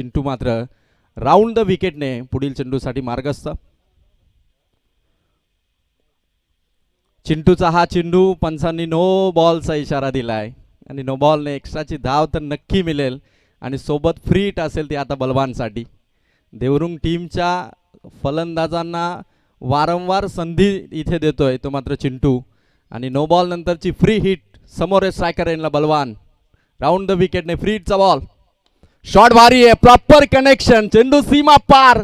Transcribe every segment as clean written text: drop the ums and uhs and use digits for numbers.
चिंटू मात्र round the विकेटने पुढील चेंडूसाठी मार्गस्थ. चिंटूचा हा चेंडू पंचांनी नो बॉलचा इशारा दिलाय आणि नो बॉलने एक्स्ट्राची धाव तर नक्की मिळेल आणि सोबत फ्री हिट असेल ती आता बलवानसाठी. देवरुंग टीमच्या फलंदाजांना वारंवार संधी इथे देतोय तो मात्र चिंटू आणि नो बॉल नंतरची फ्री हिट समोर स्ट्रायकर येईल बलवान. राऊंड द विकेटने फ्री हिटचा बॉल. शॉट भारी आहे, प्रॉपर कनेक्शन, चेंडू सीमा पार.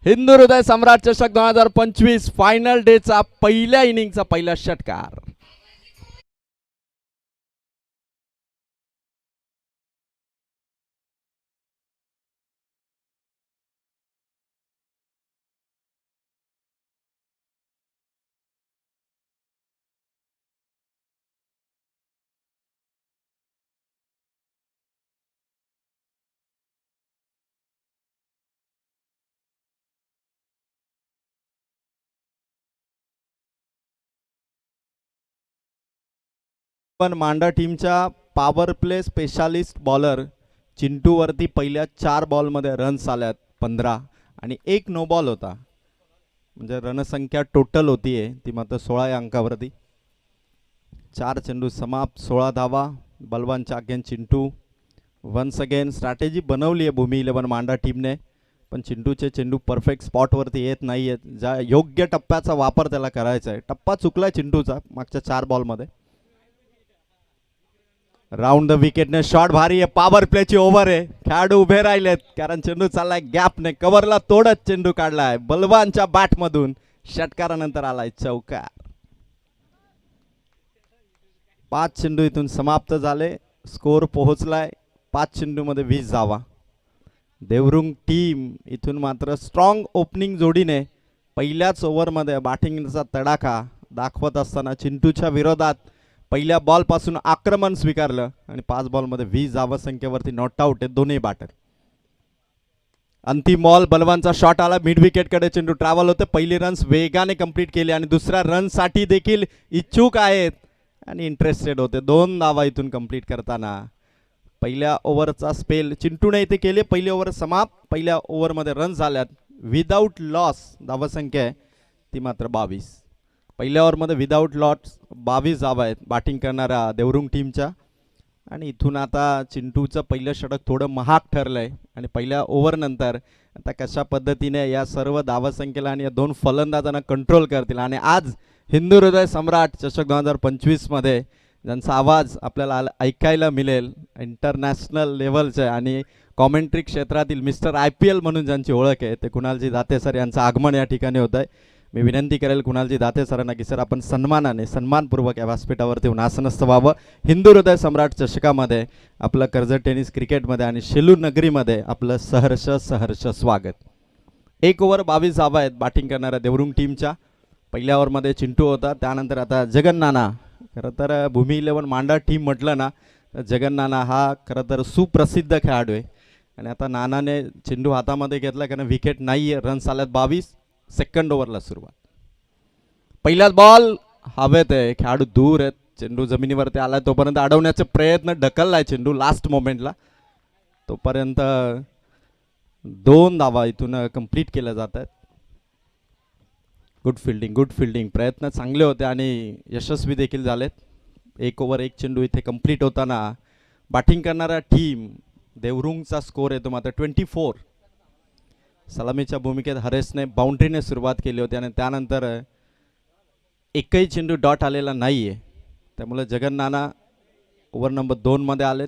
हिंदू हृदय सम्राट चषक 2025 फायनल डेचा पहिल्या इनिंगचा पहिला षटकार. पण मांडा टीमच्या पॉवर प्ले स्पेशालिस्ट बॉलर चिंटूवरती पहिल्या 4 बॉलमध्ये रन्स आल्यात 15 आणि एक नो बॉल होता. म्हणजे रणसंख्या टोटल होती आहे ती मात्र 16 या अंकावरती. 4 चेंडू समाप्त, 16 धावा. बलवानच्या again Chintu. Once again strategy बनवली आहे भूमी 11 मांडा टीमने, पण चिंटूचे चेंडू परफेक्ट स्पॉटवरती येत नाही आहेत. ज्या योग्य टप्प्याचा वापर त्याला करायचा आहे. टप्पा चुकला चिंटूचा मागच्या 4 बॉलमध्ये. राऊंड द विकेटने शॉट भारी आहे, पॉवर प्लेची ओव्हर आहे. खेळाडू उभे राहिलेत कारण चेंडू चाललाय गॅपने, कव्हरला तोडत चेंडू काढलाय बलवानच्या बॅटमधून. षटकारानंतर आलाय चौकार. 5 चेंडू इथून समाप्त झाले. स्कोर पोहोचलाय 5 चेंडूमध्ये 20 धावा. देवरुंग टीम इथून मात्र स्ट्रॉंग ओपनिंग जोडीने पहिल्याच ओव्हरमध्ये बॅटिंगचा तडाखा दाखवत असताना चिंटूच्या विरोधात पहिल्या बॉलपासून आक्रमण स्वीकारलं आणि 5 बॉलमध्ये 20 धावसंख्येवरती नॉट आउट आहेत दोन्ही बॅटर. अंतिम बॉल, बलवानचा शॉट आला मिड विकेटकडे. चेंडू ट्रॅव्हल होते. पहिली रन्स वेगाने कंप्लीट केली आणि दुसऱ्या रनसाठी देखील इच्छुक आहेत आणि इंटरेस्टेड होते. 2 धावा इथून कंप्लीट करताना. पहिल्या ओव्हरचा स्पेल चिंटूने इथे केले. पहिली ओव्हर समाप्त. पहिल्या ओव्हरमध्ये रन झाल्यात विदाऊट लॉस. धावसंख्या आहे ती मात्र 22. पहिल्या ओव्हरमध्ये विदाऊट लॉस 22 धावा आहेत बॅटिंग करणाऱ्या देवरुंग टीमच्या. आणि इथून आता चिंटूचं पहिलं षटक थोडं महाग ठरलं आहे आणि पहिल्या ओव्हरनंतर आता कशा पद्धतीने या सर्व धावसंख्येला आणि या 2 फलंदाजांना कंट्रोल करतील. आणि आज हिंदू हृदय सम्राट चषक 2025मध्ये ज्यांचा आवाज आपल्याला ऐकायला मिळेल इंटरनॅशनल लेवलचे आणि कॉमेंट्री क्षेत्रातील मिस्टर IPL म्हणून ज्यांची ओळख आहे ते कुणालजी दाते सर यांचं आगमन या ठिकाणी होत आहे. मी विनंती करेल कुणालजी दाते सरांना की सर आपण सन्मानपूर्वक या व्यासपीठावरती येऊन आसनस्थ व्हावं. हिंदू हृदय सम्राट चषकामध्ये आपलं कर्जत टेनिस क्रिकेटमध्ये आणि शेलूर नगरीमध्ये आपलं सहर्ष स्वागत. 1 ओव्हर 22 धावा आहेत बॅटिंग करणाऱ्या देवरुंग टीमच्या. पहिल्या ओव्हरमध्ये चिंटू होता, त्यानंतर आता जगन नाना. खरं तर भूमी 11 मांडा टीम म्हटलं ना तर जगन नाना हा खरं तर सुप्रसिद्ध खेळाडू आहे. आणि आता नानाने चेंडू हातामध्ये घेतला कारण विकेट नाही आहे. रन्स आल्यात 22. सेकंड ओव्हरला सुरुवात. पहिलाच बॉल हवेत आहे, खेळाडू दूर आहेत. चेंडू जमिनीवरती आला तोपर्यंत अडवण्याचे प्रयत्न ढकललाय चेंडू लास्ट मोमेंटला. तोपर्यंत 2 धावा इथून कंप्लीट केल्या जात आहेत. गुड फिल्डिंग प्रयत्न चांगले होते आणि यशस्वी देखील झालेत. 1 ओव्हर 1 चेंडू इथे कंप्लीट होताना बॅटिंग करणारा टीम देवरुंगचा स्कोर येतो मात्र 24. सलामीच्या भूमिकेत हरेशने बाउंड्रीने सुरुवात केली होती आणि त्यानंतर एकही चेंडू डॉट आलेला नाही आहे. त्यामुळे जगन नाना ओव्हर नंबर 2मध्ये आलेत.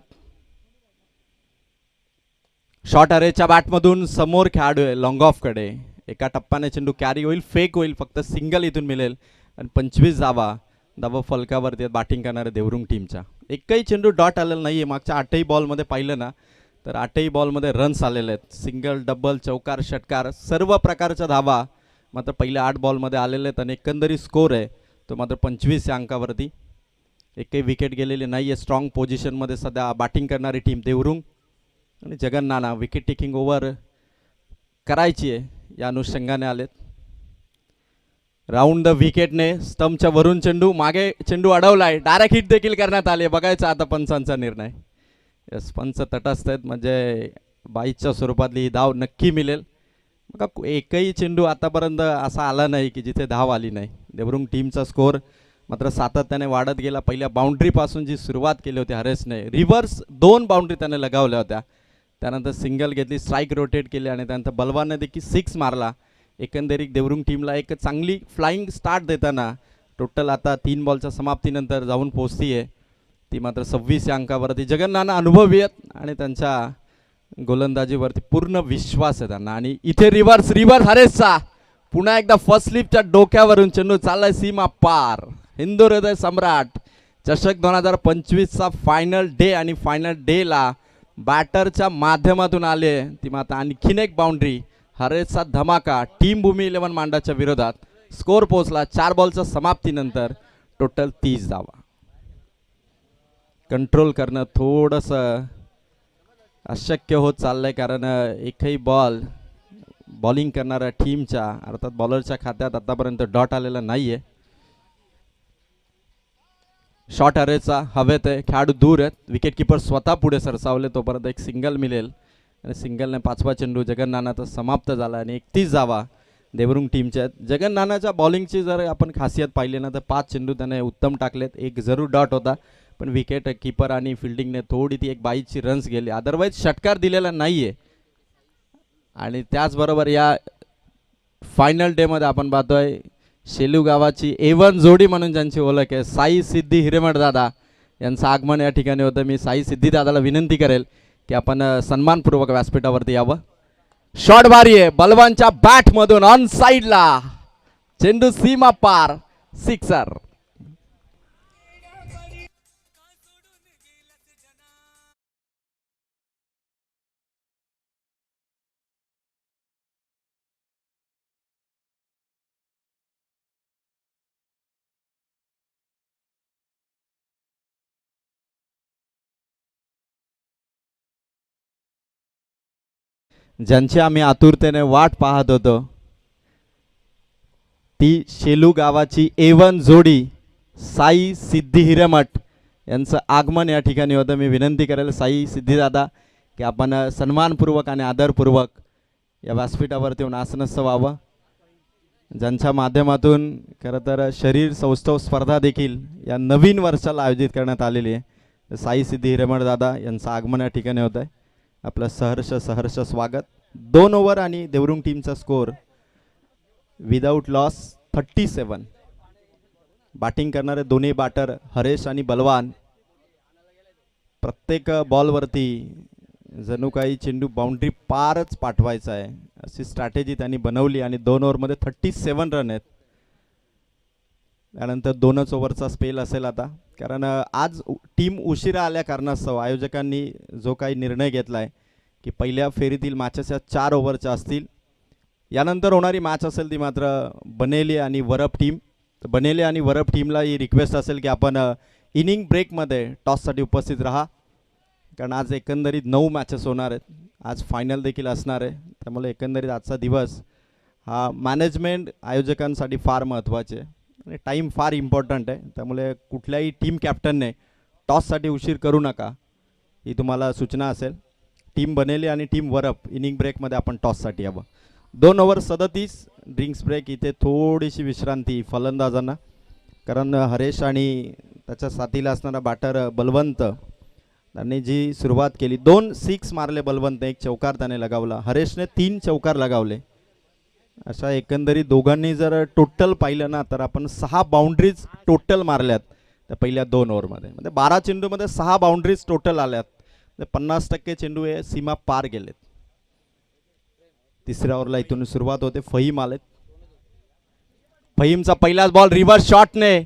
शॉट अरेच्या बॅटमधून समोर खेळाडू आहे लॉंग ऑफकडे. एका टप्प्याने चेंडू कॅरी होईल, फेक होईल, फक्त सिंगल इथून मिळेल आणि 25 धावा फलकावरती बॅटिंग करणाऱ्या देवरुंग टीमच्या. एकही चेंडू डॉट आलेला नाही आहे. मागच्या 8ही बॉलमध्ये पाहिलं ना तर 8ही बॉलमध्ये रन्स आलेले आहेत. सिंगल, डबल, चौकार, षटकार सर्व प्रकारच्या धावा मात्र पहिल्या 8 बॉलमध्ये आलेले आहेत आणि एकंदरीत स्कोर आहे तो मात्र 25 या अंकावरती. एकही विकेट गेलेली नाही आहे. स्ट्रॉंग पोझिशनमध्ये सध्या बॅटिंग करणारी टीम देवरुंग आणि जगन नाना विकेट टेकिंग ओव्हर करायची आहे या अनुषंगाने आलेत. राऊंड द विकेटने स्टंपच्या वरून चेंडू मागे, चेंडू अडवलाय. डायरेक्ट हिट देखील करण्यात आले. बघायचा आता पंचांचा निर्णय. यस, पंच तटस्थ आहेत म्हणजे बाईच्या स्वरूपातली ही धाव नक्की मिळेल. बघा एकही चेंडू आतापर्यंत असा आला नाही की जिथे धाव आली नाही. देवरुंग टीमचा स्कोर मात्र सातत्याने वाढत गेला. पहिल्या बाउंड्रीपासून जी सुरुवात केली होती हरेशने, रिव्हर्स 2 बाउंड्री त्याने लगावल्या होत्या. त्यानंतर सिंगल घेतली, स्ट्राईक रोटेट केली आणि त्यानंतर बलवानने देखील 6 मारला. एकंदरीत देवरुंग टीमला एक चांगली फ्लाइंग स्टार्ट देताना टोटल आता 3 बॉलच्या समाप्तीनंतर जाऊन पोहोचतीये ती मात्र 26 या अंकावरती. जगन नाना अनुभवी आहेत आणि त्यांच्या गोलंदाजीवरती पूर्ण विश्वास आहे त्यांना. आणि इथे रिव्हर्स हरेशचा पुन्हा एकदा फर्स्ट स्लिपच्या डोक्यावरून चेंडू चाललाय सीमा पार. हिंदू हृदय सम्राट चषक 2025चा फायनल डे आणि फायनल डेला बॅटरच्या माध्यमातून आले ती मात्र आणखीन एक बाउंड्री. हरेशचा धमाका टीम भूमी 11 मांडाच्या विरोधात. स्कोर पोहोचला 4 बॉलच्या समाप्तीनंतर टोटल 30 धावा. कंट्रोल करणं थोडंसं अशक्य होत चाललंय कारण एकही बॉलिंग करणाऱ्या टीमच्या अर्थात बॉलरच्या खात्यात आतापर्यंत डॉट आलेला नाहीये. शॉट हरेचा हवेत आहे, खेळाडू दूर आहेत, विकेट किपर स्वतः पुढे सरसावले. तोपर्यंत एक सिंगल मिळेल आणि सिंगलने 5वा चेंडू जगन नानाचा समाप्त झाला आणि 31 धावा देवरुंग टीमच्या आहेत. जगन नानाच्या बॉलिंगची जर आपण खासियत पाहिली ना तर 5 चेंडू त्याने उत्तम टाकलेत. एक जरूर डॉट होता पण विकेट किपर आणि फिल्डिंगने थोडी ती एक 22ची रन्स गेली. अदरवाईज षटकार दिलेला नाहीये. आणि त्याचबरोबर या फायनल डेमध्ये आपण पाहतोय शेलू गावाची A1 जोडी म्हणून ज्यांची ओळख आहे साई सिद्धी हिरेमठ दादा यांचं आगमन या ठिकाणी होतं. मी साई सिद्धी दादाला विनंती करेल की आपण सन्मानपूर्वक व्यासपीठावरती यावं. शॉट भारी आहे बलवानच्या बॅटमधून ऑन साईडला चेंडू सीमा पार, सिक्सर. ज्यांची आम्ही आतुरतेने वाट पाहत होतो ती शेलू गावाची A1 जोडी साई सिद्धी हिरेमठ यांचं आगमन या ठिकाणी होतं. मी विनंती करेल साई सिद्धी दादा की आपण सन्मानपूर्वक आणि आदरपूर्वक या व्यासपीठावरती येऊन आसनस्थ व्हावं. ज्यांच्या माध्यमातून खरं तर शरीर सौष्ठव स्पर्धा देखील या नवीन वर्षाला आयोजित करण्यात आलेली आहे. साई सिद्धी हिरेमठ दादा यांचं आगमन या ठिकाणी होत आहे. आपलं सहर्ष स्वागत. 2 ओव्हर आणि देवरुंग टीमचा स्कोर विदाऊट लॉस 37. बॅटिंग करणारे दोन्ही बॅटर हरेश आणि बलवान प्रत्येक बॉलवरती जणू काही चेंडू बाउंड्री पारच पाठवायचा आहे अशी स्ट्रॅटेजी त्यांनी बनवली आणि 2 ओव्हरमध्ये 37 रन आहेत. त्यानंतर 2च ओव्हरचा स्पेल असेल आता कारण आज टीम उशिरा आल्या कारणास्तव आयोजकांनी जो काही निर्णय घेतला आहे की पहिल्या फेरीतील मॅचेस या 4 ओव्हरच्या असतील. यानंतर होणारी मॅच असेल ती मात्र बनेली आणि वरप टीम. बनेली आणि वरप टीमला ही रिक्वेस्ट असेल की आपण इनिंग ब्रेकमध्ये टॉससाठी उपस्थित राहा कारण आज एकंदरीत 9 मॅचेस होणार आहेत. आज फायनल देखील असणार आहे. त्यामुळे एकंदरीत आजचा दिवस हा मॅनेजमेंट आयोजकांसाठी फार महत्त्वाचे आहे आणि टाईम फार इम्पॉर्टंट आहे. त्यामुळे कुठल्याही टीम कॅप्टनने टॉससाठी उशीर करू नका ही तुम्हाला सूचना असेल. टीम बनेली आणि टीम वरप इनिंग ब्रेकमध्ये आपण टॉससाठी यावं. 2 ओव्हर 37 ड्रिंक्स ब्रेक. इथे थोडीशी विश्रांती फलंदाजांना कारण हरेश आणि त्याच्या साथीला असणारा बॅटर बलवंत त्यांनी जी सुरुवात केली 2 6 मारले बलवंत, 1 चौकार त्याने लगावला. हरेशने 3 चौकार लगावले. अशा एकंदरीत दोघांनी जर टोटल पाहिलं ना तर आपण 6 बाउंड्रीज टोटल मारल्यात त्या पहिल्या 2 ओव्हरमध्ये. म्हणजे 12 चेंडूमध्ये 6 बाउंड्रीज टोटल आल्यात. 50% चेंडू हे सीमा पार गेलेत. तिसऱ्या ओव्हरला इथून सुरुवात होते. फहीम आलेत. फहीमचा पहिलाच बॉल रिव्हर्स शॉटने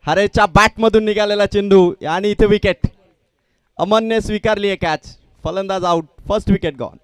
हरेशच्या बॅटमधून निघालेला चेंडू आणि इथे विकेट. अमनने स्वीकारली आहे कॅच. फलंदाज out. First wicket gone.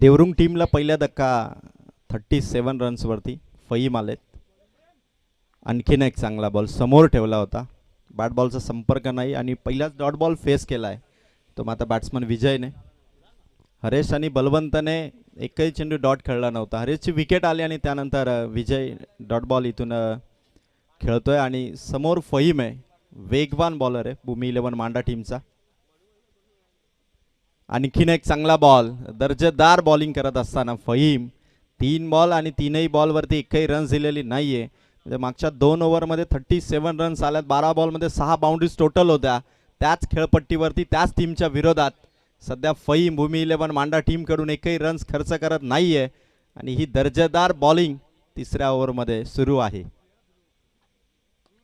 Devrung टीमला पहिल्या धक्का 37 रन्सवरती फहीम आलेत. आणखीन एक चांगला बॉल समोर ठेवला होता, बॅट बॉलचा संपर्क नाही आणि पहिलाच डॉट बॉल फेस केला आहे तो मात्र बॅट्समन विजयने. हरेश आणि बलवंतने एकही चेंडू डॉट खेळला नव्हता. हरेशची विकेट आली आणि त्यानंतर विजय डॉट बॉल इथून खेळतोय आणि समोर फहीम आहे, वेगवान बॉलर आहे भूमी 11 मांडा टीमचा. आणखीन एक चांगला बॉल, दर्जेदार बॉलिंग करत असताना फहीम 3 बॉल आणि 3ही बॉलवरती एकही रन्स दिलेली नाहीये. म्हणजे मागच्या 2 ओव्हरमध्ये 37 रन्स आल्यात, 12 बॉलमध्ये 6 बाउंड्रीज टोटल होत्या. त्याच खेळपट्टीवरती त्याच टीमच्या विरोधात सध्या फहीम भूमी 11 मांडा टीमकडून एकही रन्स खर्च करत नाहीये आणि ही दर्जेदार बॉलिंग तिसऱ्या ओव्हरमध्ये सुरू आहे.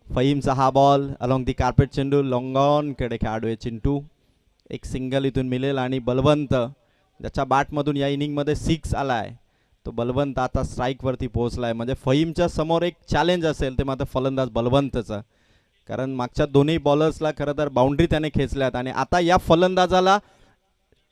फहीमचा हा बॉल अलॉंग दी कार्पेट चेंडू लॉंग ऑन कडे खेळाडू आहे चिंटू. एक सिंगल इथून मिळेल आणि बलवंत ज्याच्या बॅटमधून या इनिंगमध्ये 6 आलाय तो बलवंत आता स्ट्राईकवरती पोहोचलाय. म्हणजे फहीमच्या समोर एक चॅलेंज असेल ते मात्र फलंदाज बलवंतचं, कारण मागच्या दोन्ही बॉलर्सला खरं तर बाउंड्री त्याने खेचल्यात आणि आता या फलंदाजाला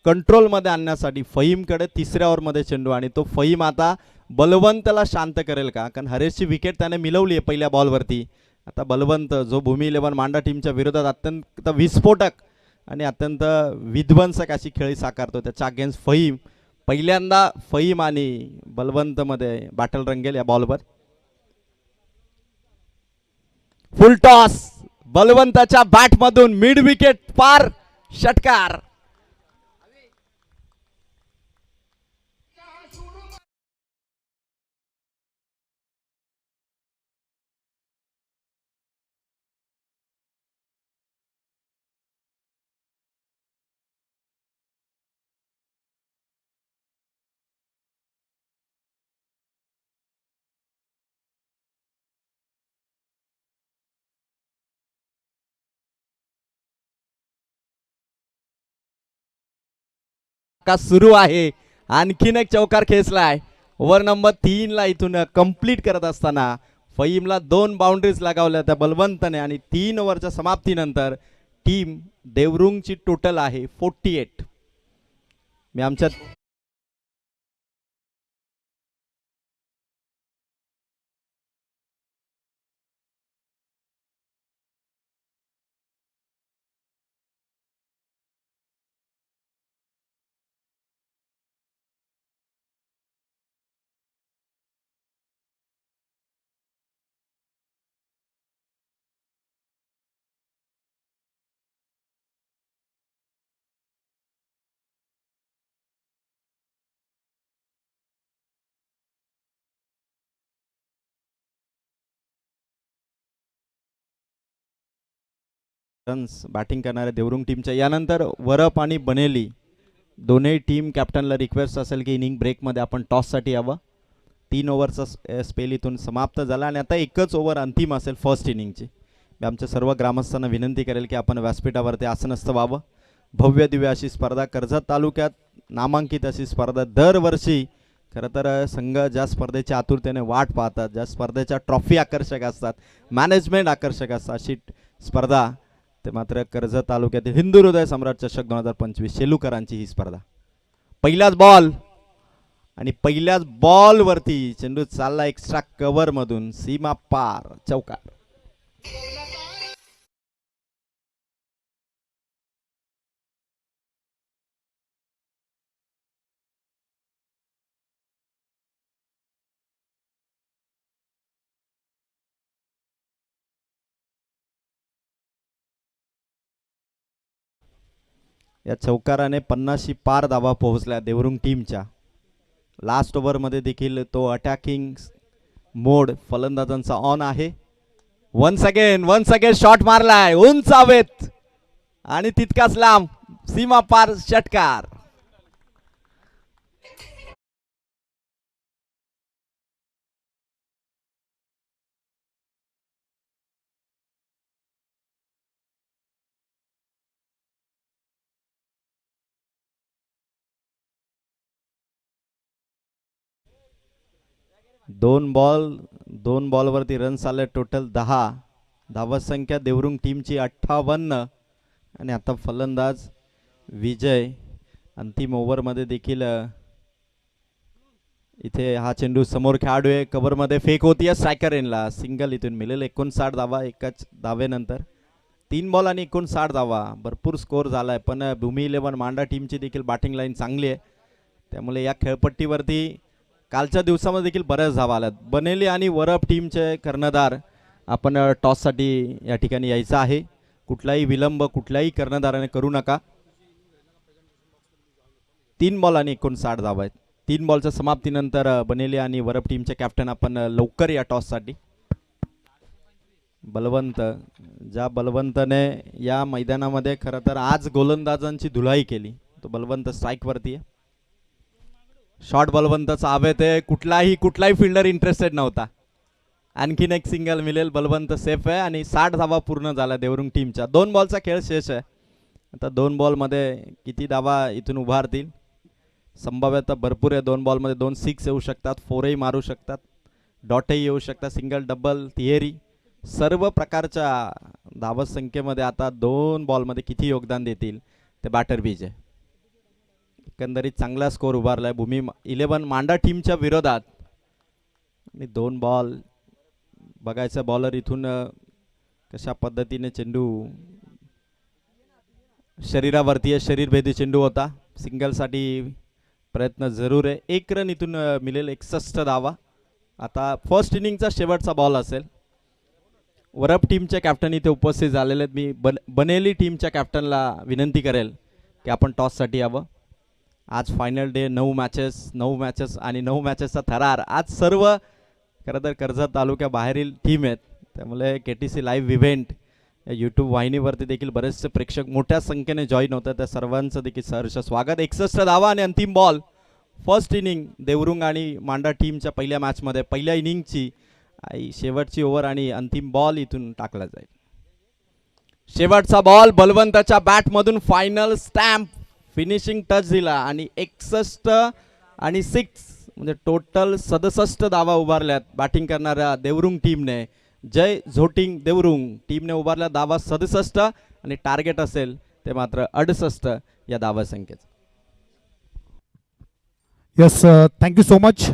कंट्रोलमध्ये आणण्यासाठी फहीमकडे तिसऱ्या ओव्हरमध्ये चेंडू आणि तो फहीम आता बलवंतला शांत करेल का, कारण हरेशची विकेट त्याने मिळवली आहे पहिल्या बॉलवरती. आता बलवंत जो भूमी 11 मांडा टीमच्या विरोधात अत्यंत विस्फोटक आणि अत्यंत विध्वंसक अशी खेळी साकारतो, त्याच्या अगेन्स्ट फहीम पहिल्यांदा फहीम आणि बलवंत मध्ये बॅटल रंगेल या बॉलवर. फुल टॉस बलवंताच्या बॅटमधून मिड विकेट पार षटकार. का सुरू आहे, आणखीन एक चौकार खेचलाय. ओव्हर नंबर 3 ला इथून कंप्लीट करत असताना फहीमला 2 बाउंड्रीज लगावल्या त्या बलवंतने आणि 3 ओव्हरच्या समाप्तीनंतर टीम देवरुंगची टोटल आहे 48. मी आमच्या रन्स बॅटिंग करणाऱ्या देवरुंग टीमच्या. यानंतर वरप आणि बनेली दोन्ही टीम कॅप्टनला रिक्वेस्ट असेल की इनिंग ब्रेकमध्ये आपण टॉससाठी यावं. 3 ओव्हरचा स्पेल इथून समाप्त झाला आणि आता एकच ओव्हर अंतिम असेल फर्स्ट इनिंगची. मी आमच्या सर्व ग्रामस्थांना विनंती करेल की आपण व्यासपीठावरती आसनस्थ व्हावं. भव्य दिव्य अशी स्पर्धा, कर्जत तालुक्यात नामांकित अशी स्पर्धा दरवर्षी. खरं तर संघ ज्या स्पर्धेच्या आतुरतेने वाट पाहतात, ज्या स्पर्धेच्या ट्रॉफी आकर्षक असतात, मॅनेजमेंट आकर्षक असतात, अशी स्पर्धा ते मात्र कर्जत तालुक्यातील हिंदू हृदय सम्राट चषक 2025 शेलूकरांची ही स्पर्धा. पहिलाच बॉल आणि पहिल्याच बॉलवरती चेंडू चालला एक्स्ट्रा कव्हर मधून सीमा पार, चौकार. या चौकाराने 50शी पार धावा पोहोचल्या देवरुंग टीमच्या. लास्ट ओव्हरमध्ये देखील तो अटॅकिंग मोड फलंदाजांचा ऑन आहे. वन्स अगेन शॉट मारलाय उंच हवेत आणि तितकाच लांब, सीमा पार षटकार. दोन बॉलवरती रन्स आले टोटल 10. धावत संख्या देवरुंग टीमची 58 आणि आता फलंदाज विजय अंतिम ओव्हरमध्ये देखील इथे हा चेंडू समोर खेळाडू आहे, कव्हरमध्ये फेक होतीये स्ट्रायकर एनला, सिंगल इथून मिळेल. 59 धावा एकाच धावेनंतर. 3 बॉल आणि 59 धावा, भरपूर स्कोर झालाय. पण भूमी 11 मांडा टीमची देखील बॅटिंग लाईन चांगली आहे, त्यामुळे या खेळपट्टीवरती कालच्या दिवसामध्ये देखील बऱ्याच धावा आल्यात. बनेली आणि वरप टीमचे कर्णधार आपण टॉससाठी या ठिकाणी यायचं आहे. कुठलाही विलंब कुठल्याही कर्णधाराने करू नका. 3 बॉल आणि 59 धावा आहेत. 3 बॉलच्या समाप्तीनंतर बनेली आणि वरप टीमचे कॅप्टन आपण लवकर या टॉससाठी. बलवंत, ज्या बलवंतने या मैदानामध्ये खरं तर आज गोलंदाजांची धुलाई केली, तो बलवंत स्ट्राईकवरती आहे. शॉट बलवंतचा हवेत आहे, कुठलाही फिल्डर इंटरेस्टेड नव्हता. आणखीन एक सिंगल मिळेल, बलवंत सेफ आहे आणि 60 धावा पूर्ण झाला देवरुंग टीमच्या. 2 बॉलचा खेळ शेष आहे. आता 2 बॉलमध्ये किती धावा इथून उभारतील, संभाव्यता भरपूर आहे. 2 बॉलमध्ये 2 सिक्स येऊ शकतात, 4ही मारू शकतात, डॉटही येऊ शकतात, सिंगल डबल तिहेरी सर्व प्रकारच्या धावत संख्येमध्ये आता 2 बॉलमध्ये किती योगदान देतील ते बॅटर बीज आहे. एकंदरीत चांगला स्कोर उभारलाय भूमी 11 मांडा टीमच्या विरोधात. आणि 2 बॉल बघायचं, बॉलर इथून कशा पद्धतीने चेंडू शरीरावरती आहे, शरीरभेदी चेंडू होता. सिंगलसाठी प्रयत्न जरूर आहे. 1 रन इथून मिळेल, 61 धावा. आता फर्स्ट इनिंगचा शेवटचा बॉल असेल. वरप टीमचे कॅप्टन इथे उपस्थित झालेले आहेत. मी बनेली टीमच्या कॅप्टनला विनंती करेल की आपण टॉससाठी यावं. आज फायनल डे, 9 मॅचेस आणि 9 मॅचेसचा थरार. आज सर्व खरं तर कर्जत तालुक्याबाहेरील टीम आहेत, त्यामुळे KTC लाईव्ह इव्हेंट या यूट्यूब वाहिनीवरती देखील बरेचसे प्रेक्षक मोठ्या संख्येने जॉईन होतात. त्या सर्वांचं देखील सहर्ष स्वागत. 61 धावा आणि अंतिम बॉल. फर्स्ट इनिंग देवरुंग आणि मांडा टीमच्या पहिल्या मॅचमध्ये पहिल्या इनिंगची शेवटची ओव्हर आणि अंतिम बॉल इथून टाकला जाईल. शेवटचा बॉल बलवंताच्या बॅटमधून फायनल स्टॅम्प, फिनिशिंग टच दिला आणि 61 आणि 6 म्हणजे टोटल 67 धावा उभारल्यात बॅटिंग करणाऱ्या देवरुंग टीमने. जय झोटिंग देवरुंग टीमने उभारल्या धावा 67 आणि टार्गेट असेल ते मात्र 68 या धावा संख्येचं. Yes, thank you so much.